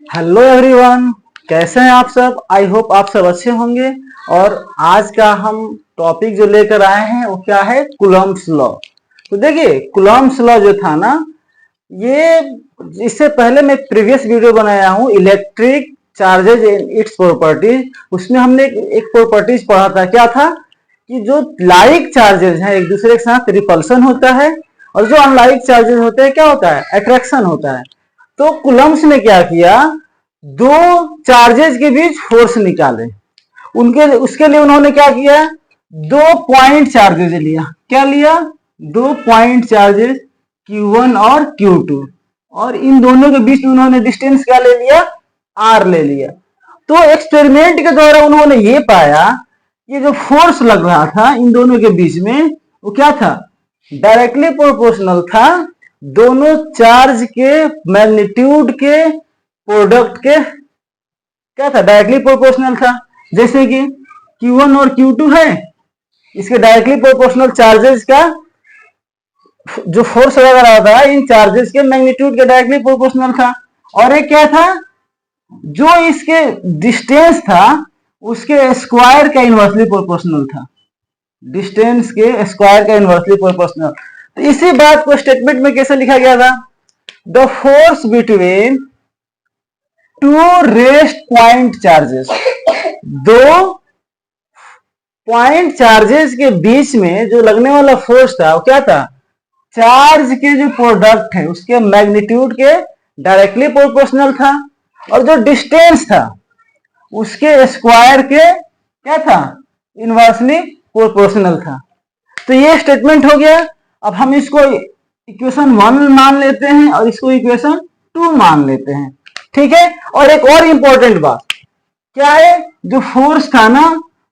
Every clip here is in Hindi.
हेलो एवरीवन, कैसे हैं आप सब। आई होप आप सब अच्छे होंगे। और आज का हम टॉपिक जो लेकर आए हैं वो क्या है, कूलम्ब्स लॉ। तो देखिए कूलम्ब्स लॉ जो था ना, ये इससे पहले मैं प्रीवियस वीडियो बनाया हूँ electric charges and its properties. उसमें हमने एक प्रॉपर्टीज पढ़ा था। क्या था कि जो लाइक चार्जेज हैं एक दूसरे के साथ रिपल्सन होता है, और जो अनलाइक चार्जेज होते हैं क्या होता है, अट्रैक्शन होता है। तो कूलम्ब्स ने क्या किया, दो चार्जेज के बीच फोर्स निकाले। उनके उसके लिए उन्होंने क्या किया, दो पॉइंट चार्जेज लिया। क्या लिया, दो पॉइंट चार्जेज Q1 और Q2, और इन दोनों के बीच में उन्होंने डिस्टेंस क्या ले लिया, R ले लिया। तो एक्सपेरिमेंट के द्वारा उन्होंने ये पाया कि जो फोर्स लग रहा था इन दोनों के बीच में वो क्या था, डायरेक्टली प्रोपोर्शनल था दोनों चार्ज के मैग्नीट्यूड के प्रोडक्ट के। क्या था, डायरेक्टली प्रोपोर्शनल था। जैसे कि Q1 और Q2 है, इसके डायरेक्टली प्रोपोर्शनल चार्जेस का जो फोर्स लग रहा था इन चार्जेस के मैग्नीट्यूड के डायरेक्टली प्रोपोर्शनल था। और एक क्या था, जो इसके डिस्टेंस था उसके स्क्वायर का इनवर्सली प्रोपोर्शनल था। डिस्टेंस के स्क्वायर का इनवर्सली प्रोपोर्शनल। तो इसी बात को स्टेटमेंट में कैसे लिखा गया था, the force between two rest point charges. दो पॉइंट चार्जेस के बीच में जो लगने वाला फोर्स था वो क्या था, चार्ज के जो प्रोडक्ट है उसके मैग्नीट्यूड के डायरेक्टली प्रोपोर्शनल था, और जो डिस्टेंस था उसके स्क्वायर के क्या था, इनवर्सली प्रोपोर्शनल था। तो ये स्टेटमेंट हो गया। अब हम इसको इक्वेशन 1 मान लेते हैं और इसको इक्वेशन 2 मान लेते हैं, ठीक है। और एक और इंपॉर्टेंट बात क्या है, जो फोर्स था ना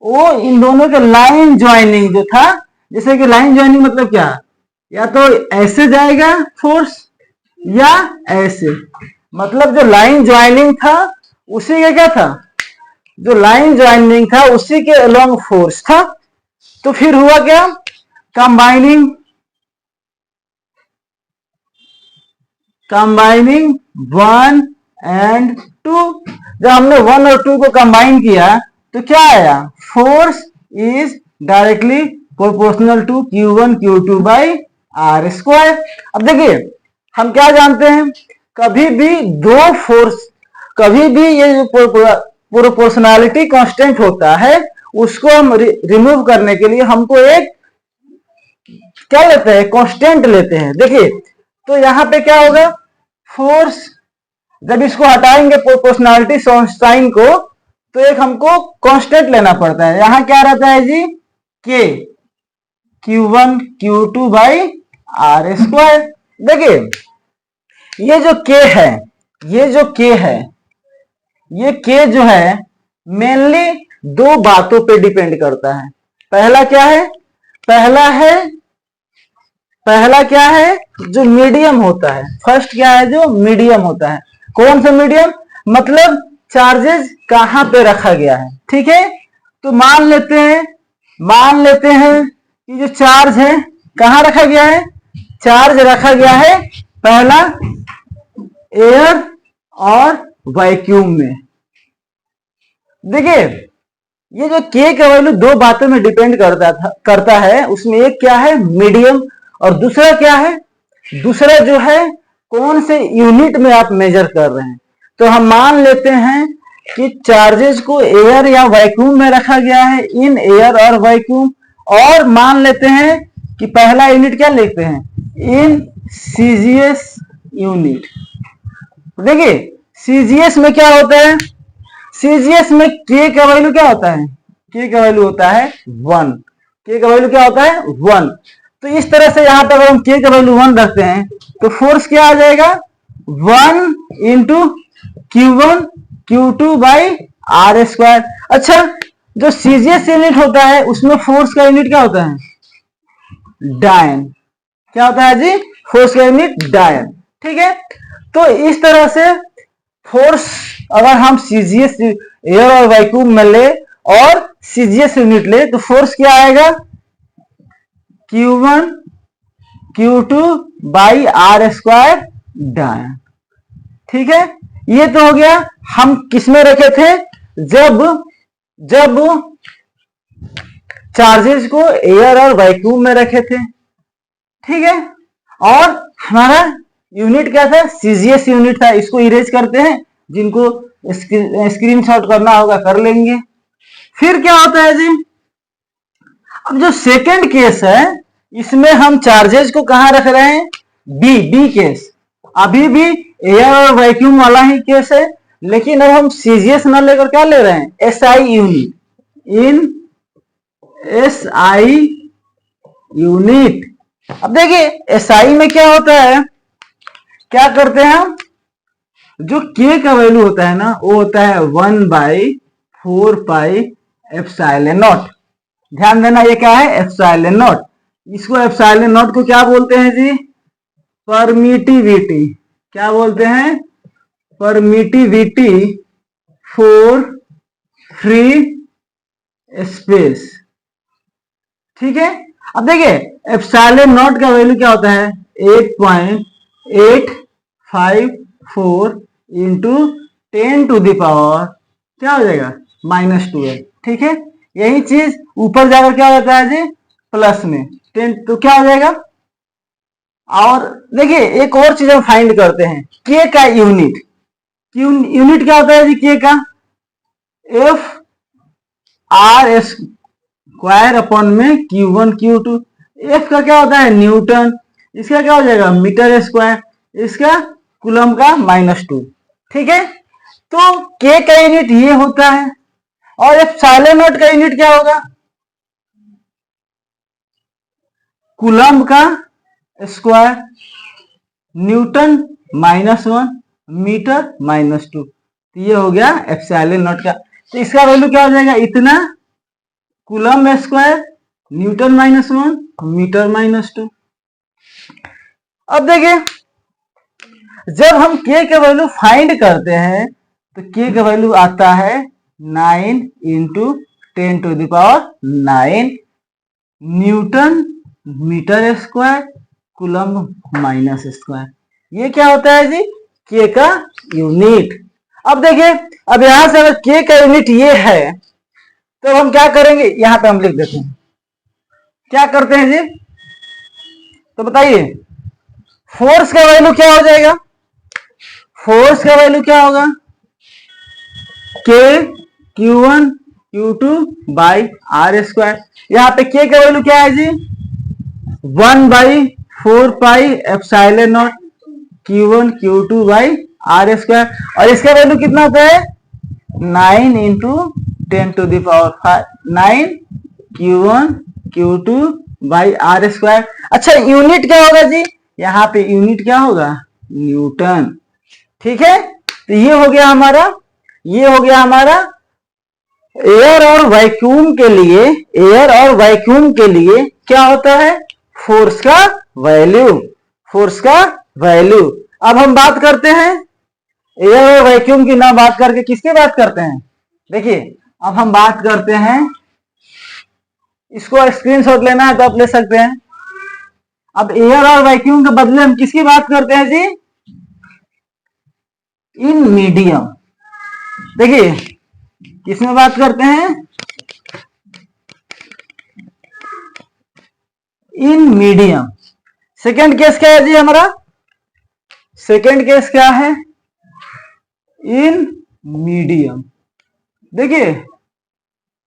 वो इन दोनों के लाइन ज्वाइनिंग जो था, जैसे कि लाइन ज्वाइनिंग मतलब क्या, या तो ऐसे जाएगा फोर्स या ऐसे। मतलब जो लाइन ज्वाइनिंग था उसी का क्या था, जो लाइन ज्वाइनिंग था उसी के अलोंग फोर्स था। तो फिर हुआ क्या, कंबाइनिंग वन एंड टू। जब हमने 1 और 2 को कंबाइन किया तो क्या आया, force is directly proportional to Q1 Q2 by R square. अब देखिए हम क्या जानते हैं, कभी भी दो फोर्स, कभी भी ये जो प्रोपोर्शनैलिटी कांस्टेंट होता है उसको हम रिमूव करने के लिए हमको एक क्या लेते हैं, कांस्टेंट लेते हैं। देखिए तो यहां पे क्या होगा, फोर्स जब इसको हटाएंगे प्रोपोर्शनैलिटी साइन को, तो एक हमको कांस्टेंट लेना पड़ता है। यहां क्या रहता है जी, के Q1 Q2 by R square. देखिए ये जो के है, ये जो के है, ये के जो है मेनली दो बातों पे डिपेंड करता है। पहला क्या है, पहला क्या है, जो मीडियम होता है। फर्स्ट क्या है, जो मीडियम होता है। कौन सा मीडियम, मतलब चार्जेस कहां पे रखा गया है, ठीक है। तो मान लेते हैं कि जो चार्ज है कहां रखा गया है, चार्ज रखा गया है पहला एयर और वैक्यूम में। देखिए ये जो के का वैल्यू दो बातों में डिपेंड करता है। उसमें एक क्या है, मीडियम, और दूसरा क्या है, दूसरा जो है कौन से यूनिट में आप मेजर कर रहे हैं। तो हम मान लेते हैं कि चार्जेस को एयर या वैक्यूम में रखा गया है, इन एयर और वैक्यूम। और मान लेते हैं कि पहला यूनिट क्या लेते हैं, इन सीजीएस यूनिट। देखिए सीजीएस में क्या होता है, सीजीएस में के का वैल्यू क्या होता है, के का वैल्यू होता है 1। के का वैल्यू क्या होता है 1। तो इस तरह से यहां पर अगर हम के का वैल्यू 1 रखते हैं तो फोर्स क्या आ जाएगा, 1 into Q1 Q2 by R square. अच्छा, जो सीजीएस यूनिट होता है उसमें फोर्स का यूनिट क्या होता है, डायन। क्या होता है जी, फोर्स का यूनिट डायन, ठीक है। तो इस तरह से फोर्स अगर हम सीजीएस एयर और वैक्यूम में ले और सीजीएस यूनिट ले तो फोर्स क्या आएगा, Q1 Q2 by R square डायन, ठीक है। ये तो हो गया हम किस में रखे थे, जब जब चार्जेस को एयर और वैक्यूम में रखे थे, ठीक है। और हमारा यूनिट क्या था, सीजीएस यूनिट था। इसको इरेज करते हैं, जिनको स्क्रीनशॉट करना होगा कर लेंगे। फिर क्या होता है जी, अब जो सेकंड केस है इसमें हम चार्जेस को कहां रख रहे हैं, बी केस। अभी भी एयर और वैक्यूम वाला ही केस है, लेकिन अब हम सीजीएस ना लेकर क्या ले रहे हैं, SI unit, in SI unit. अब देखिए एसआई में क्या होता है, क्या करते हैं हम, जो के का वैल्यू होता है ना वो होता है 1/4πε0। ध्यान देना ये क्या है, एप्सिलॉन नॉट। इसको एप्सिलॉन नॉट को क्या बोलते हैं जी, परमिटिविटी। क्या बोलते हैं, परमिटिविटी फॉर फ्री स्पेस, ठीक है। अब देखिए एप्सिलॉन नॉट का वैल्यू क्या होता है, 8.854 इंटू 10⁻, क्या हो जाएगा, -12, ठीक है। यही चीज ऊपर जाकर क्या होता है जी, प्लस में 10, तो क्या हो जाएगा। और देखिए एक और चीज हम फाइंड करते हैं, के का यूनिट। यूनिट क्या होता है जी के का, एफ आर स्क्वायर अपॉन में Q1 Q2। एफ का क्या होता है, न्यूटन। इसका क्या हो जाएगा, मीटर स्क्वायर। इसका कूलम का -2, ठीक है। तो के का यूनिट ये होता है, और एप्सिलॉन नॉट का यूनिट क्या होगा, कूलम का स्क्वायर, न्यूटन -1, मीटर -2। तो ये हो गया एप्सिलॉन नॉट का। तो इसका वैल्यू क्या हो जाएगा, इतना कूलम स्क्वायर, न्यूटन -1, मीटर -2। अब देखिए जब हम के का वैल्यू फाइंड करते हैं तो के का वैल्यू आता है 9 into 10⁹ newton metre square coulomb -square. ये क्या होता है जी, के का यूनिट। अब देखिए अब यहां से अगर के का यूनिट ये है तो हम क्या करेंगे, यहां पे हम लिख देते हैं, क्या करते हैं जी, तो बताइए फोर्स का वैल्यू क्या हो जाएगा, फोर्स का वैल्यू क्या होगा, के Q1 Q2 by R square. यहाँ पे के का वैल्यू क्या है जी, 1/4πε0 Q1 Q2 by R square. और इसका वैल्यू कितना होता है, 9 into 10⁵, 9 Q1 Q2 by R square. अच्छा यूनिट क्या होगा जी, यहाँ पे यूनिट क्या होगा, न्यूटन, ठीक है। तो ये हो गया हमारा, ये हो गया हमारा एयर और वैक्यूम के लिए, एयर और वैक्यूम के लिए क्या होता है, फोर्स का वैल्यू, फोर्स का वैल्यू। अब हम बात करते हैं एयर और वैक्यूम की, ना बात करके किसकी बात करते हैं, देखिए अब हम बात करते हैं, इसको स्क्रीनशॉट लेना है तो आप ले सकते हैं। अब एयर और वैक्यूम के बदले हम किसकी बात करते हैं जी, इन मीडियम। देखिए किसमें बात करते हैं, इन मीडियम। सेकेंड केस क्या है जी हमारा, सेकेंड केस क्या है, इन मीडियम। देखिए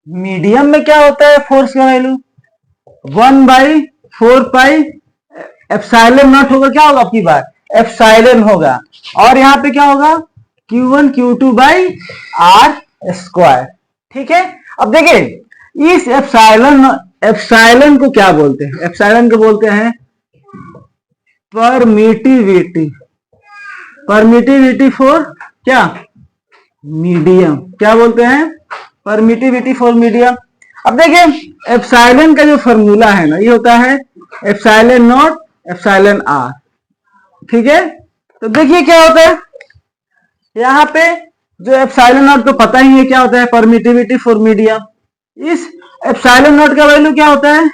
मीडियम में क्या होता है, फोर्स का वैल्यू 1/4πε0 होगा, क्या होगा आपकी बात, एप्सिलॉन होगा। और यहाँ पे क्या होगा, Q1 Q2 by R square, ठीक है। अब देखिए इस एप्सिलॉन को क्या बोलते हैं, एप्सिलॉन को बोलते हैं परमिटिविटी, परमिटिविटी फॉर क्या, मीडियम। क्या बोलते हैं, परमिटिविटी फॉर मीडियम। अब देखिए एप्सिलॉन का जो फॉर्मूला है ना, ये होता है एप्सिलॉन नॉट एप्सिलॉन आर, ठीक है। तो देखिए क्या होता है, यहाँ पे जो एप्सिलॉन नॉट तो पता ही है क्या होता है, परमिटिविटी फॉर मीडियम। इस एप्सिलॉन नॉट का वैल्यू क्या होता है,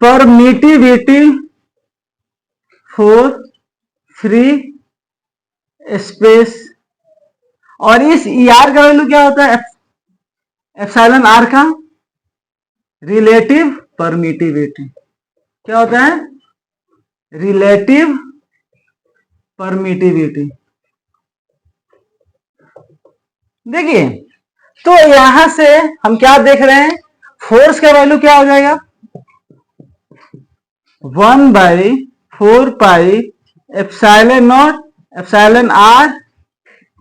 परमिटिविटी फॉर फ्री स्पेस, और इस ER का वैल्यू क्या होता है, एप्सिलॉन R का रिलेटिव परमिटिविटी। क्या होता है, रिलेटिव परमिटिविटी। देखिए, तो यहां से हम क्या देख रहे हैं, फोर्स का वैल्यू क्या हो जाएगा, 1/4 pi epsilon not epsilon R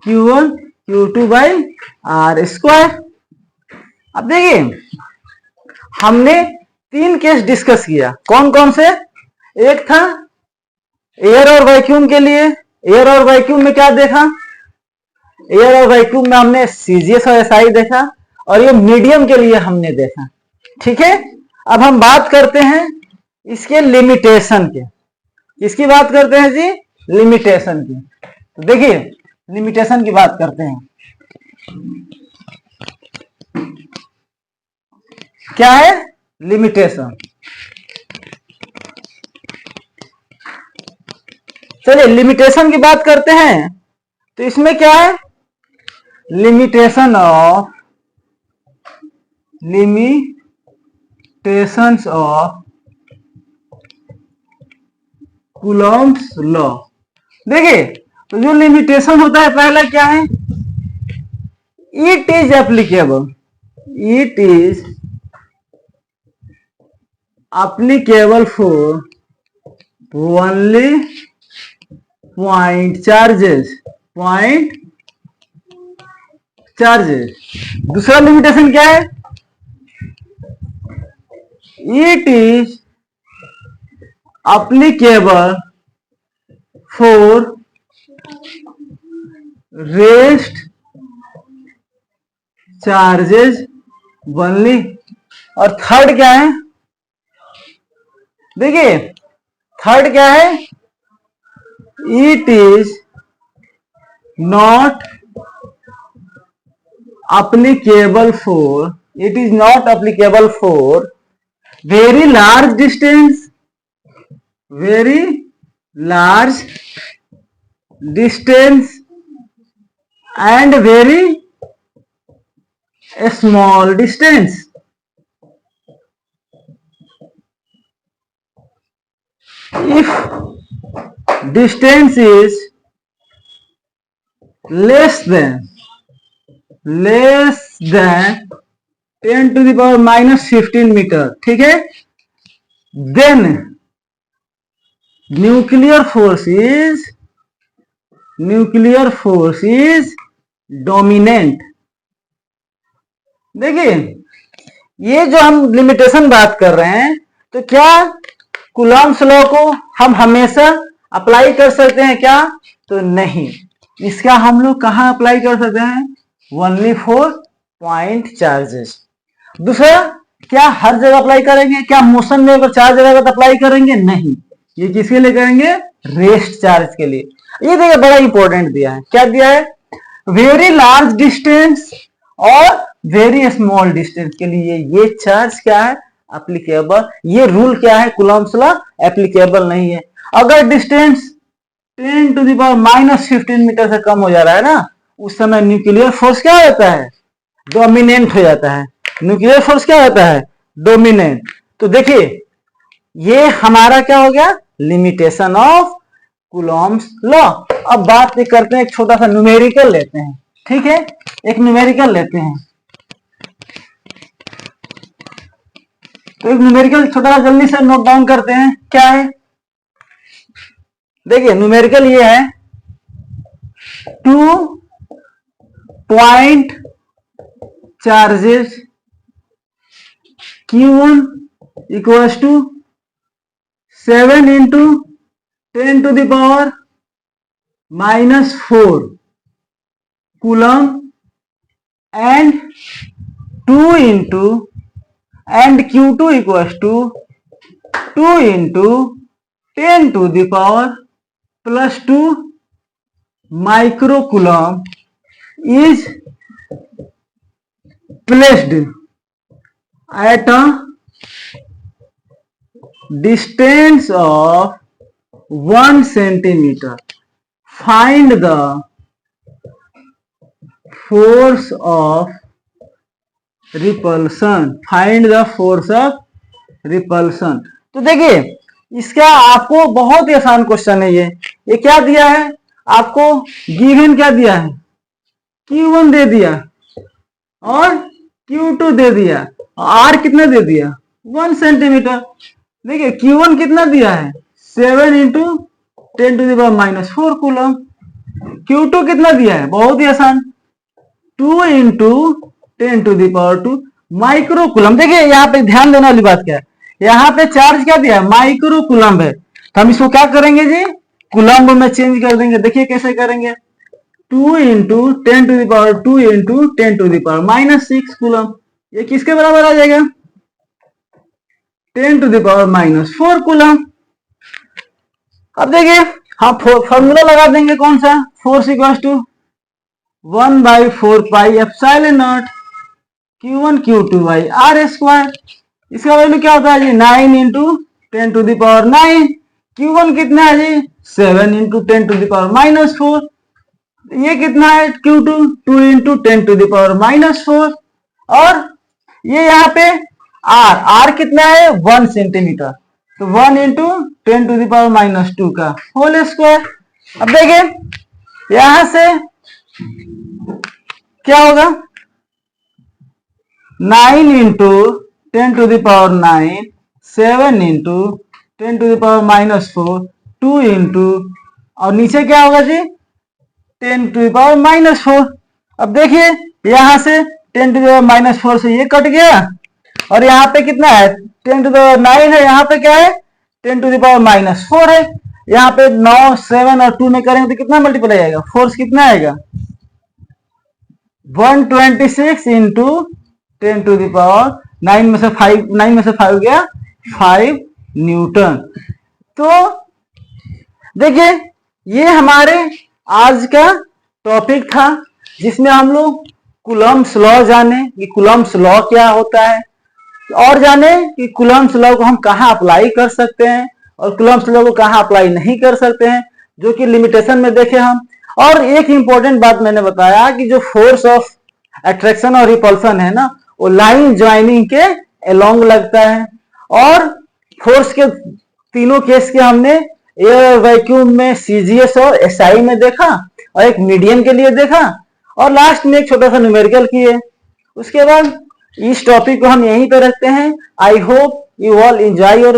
Q1 Q2 by R square. अब देखिए, हमने 3 केस डिस्कस किया, कौन कौन से, एक था एयर और वैक्यूम के लिए, एयर और वैक्यूम में क्या देखा, एयर और वैक्यूम में हमने CGS और SI देखा, और ये मीडियम के लिए हमने देखा। ठीक है, अब हम बात करते हैं इसके लिमिटेशन के, किसकी बात करते हैं जी, लिमिटेशन की। तो देखिए, लिमिटेशन की बात करते हैं, क्या है लिमिटेशन। चलिए लिमिटेशन की बात करते हैं, तो इसमें क्या है, लिमिटेशंस ऑफ कूलॉम्स लॉ। देखिए, तो जो लिमिटेशन होता है पहला क्या है, it is applicable, it is applicable for only point charges, point charges। दूसरा लिमिटेशन क्या है, it is applicable for rest charges only। और थर्ड क्या है, देखिए थर्ड क्या है, it is not applicable for, it is not applicable for very large distance, very large distance and very small distance। If distance is less than 10 to the power minus 15 metre, ठीक है, then nuclear force is dominant। देखिए, ये जो हम लिमिटेशन बात कर रहे हैं, तो क्या कूलॉम्स लॉ को हम हमेशा अप्लाई कर सकते हैं क्या, तो नहीं, इसका हम लोग कहां अप्लाई कर सकते हैं, ओनली फॉर पॉइंट चार्जेस। दूसरा, क्या हर जगह अप्लाई करेंगे, क्या मोशन में अगर चार्ज रहेगा तो अप्लाई करेंगे, नहीं, ये किसके लिए करेंगे, रेस्ट चार्ज के लिए। ये देखिए बड़ा इंपॉर्टेंट दिया है, क्या दिया है, वेरी लार्ज डिस्टेंस और वेरी स्मॉल डिस्टेंस के लिए ये चार्ज क्या है, एप्लीकेबल। ये रूल क्या है, कूलॉम्स लॉ एप्लीकेबल नहीं है। अगर distance 10 to the power minus 15 metre से कम हो जा रहा है ना, उस समय न्यूक्लियर फोर्स क्या होता है, डोमिनेंट हो जाता है। न्यूक्लियर फोर्स क्या होता है, डोमिनेंट। तो देखिए, ये हमारा क्या हो गया, लिमिटेशन ऑफ कूलॉम्स लॉ। अब बात करते हैं, एक छोटा सा न्यूमेरिकल लेते हैं, ठीक है, एक न्यूमेरिकल लेते हैं। तो एक न्यूमेरिकल छोटा सा जल्दी से नोट डाउन करते हैं, क्या है, देखिए न्यूमेरिकल ये है, 2 point charges Q1 equals to 7 into 10 to the power minus 4 coulomb and 2 into and Q2 equals to 2 into 10 to the power plus 2 micro coulomb is placed at a distance of 1 centimeter find the force of repulsion, find the force of repulsion. तो देखिए इसका आपको बहुत ही आसान क्वेश्चन है ये क्या दिया है आपको, गिवन क्या दिया है, Q1 दे दिया और Q2 दे दिया, R कितना दे दिया 1 सेंटीमीटर। देखिए Q1 कितना दिया है 7 इंटू 10⁻⁻4 कूलम। Q2 कितना दिया है, बहुत ही आसान 2 इंटू 10⁻2 माइक्रो कूलम। देखिए यहाँ पे ध्यान देने वाली बात क्या है, यहाँ पे चार्ज क्या दिया है माइक्रो कूलम है, तो हम इसको क्या करेंगे जी कूलम में चेंज कर देंगे। देखिए कैसे करेंगे 2 इंटू 10⁻2 इंटू 10⁻⁻6 कूलम, ये किसके बराबर आ जाएगा 10⁻⁻4 कूलम। अब देखिए हम फॉर्मूला लगा देंगे कौन सा, force equals to 1/4 pi epsilon naught Q1 Q2 by R square. इसका वैल्यू क्या होता है जी 9 इंटू 10⁻9। Q1 कितना है जी 7 इंटू 10⁻⁻4। ये कितना है Q2 2 इंटू 10⁻⁻4 और ये यहाँ पे R कितना है 1 सेंटीमीटर, तो 1 इंटू 10⁻⁻2 का होल स्क्वायर। अब देखिए यहां से क्या होगा 9 इंटू 10⁻9, 7 इंटू 10⁻⁻4, 2 इंटू और नीचे क्या होगा जी 10⁻⁻4। अब देखिए यहां से 10⁻⁻4 से ये कट गया और यहाँ पे कितना है 10⁻9 है, यहाँ पे क्या है 10⁻⁻4 है। यहाँ पे 9 7 और 2 में करेंगे तो कितना मल्टीप्लाई आएगा, फोर्स कितना आएगा 126 इंटू 10⁻9 में से 5 गया 5 न्यूटन। तो देखिए ये हमारे आज का टॉपिक था जिसमें हम लोग कूलम्ब्स लॉ जाने कि कूलम्ब्स लॉ क्या होता है और जाने कि कूलम्ब्स लॉ को हम कहाँ अप्लाई कर सकते हैं और कूलम्ब्स लॉ को कहाँ अप्लाई नहीं कर सकते हैं, जो कि लिमिटेशन में देखे हम। और एक इंपॉर्टेंट बात मैंने बताया कि जो फोर्स ऑफ अट्रैक्शन और रिपल्सन है ना वो लाइन ज्वाइनिंग के अलोंग लगता है। और फोर्स के तीनों केस के हमने एयर वैक्यूम में CGS और SI में देखा और एक मीडियम के लिए देखा और लास्ट में एक छोटा सा न्यूमेरिकल किए। उसके बाद इस टॉपिक को हम यहीं पे रखते हैं। I hope you all enjoy your